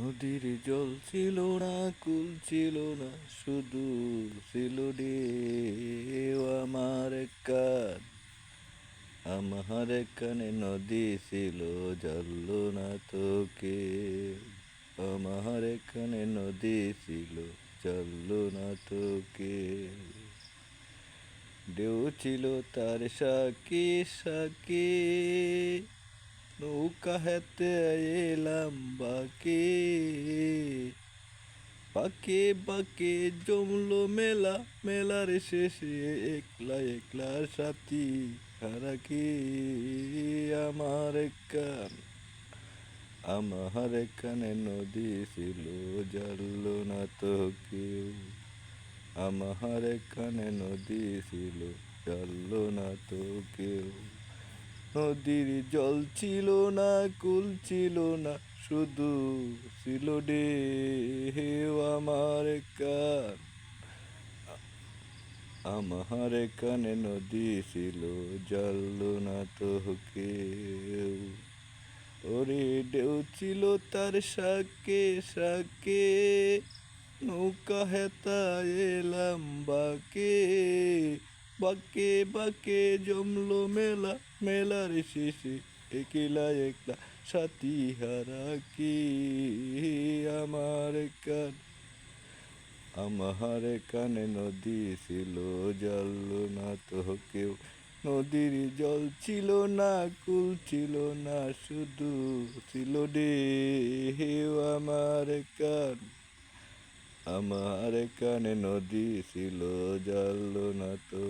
নদীর জল ছিল না, কুল ছিল না, শুধু ছিল ঢেউ। আমার কানে নদী ছিল, জল না তোকে। আমার কানে নদী ছিল, জল না তোকে। ঢেউ ছিল তার সাকি সাকি, নৌকা হেতে এলাম বাকি। বাঁকে বাঁকে জমলো মেলা, মেলার শেষে একলা একলা সাথী হারা কি। আমার কান আমার কানে নদী ছিল, জানলো না তো কেউ। আমার কানে নদী ছিল, জানলো না তো কেউ। নদীর জল ছিল না, কুল ছিল না, শুধু ছিল ঢেউ। আমার কানে নদী ছিল, জানলো না তো কেউ। ওরে ঢেউ ছিল তার শাকে শাকে, নৌকা হেতা এলাম বাকে। বাঁকে বাঁকে জমলো মেলা, মেলার শেষে একলা একলা সাথী হারা কি। আমার কান আমার কানে নদী ছিল, জানলো না তো কেউ। নদীর জল ছিল না, কুল ছিল না, শুধু ছিল ঢেউ। আমার কানে নদী ছিল, জানলো না তো।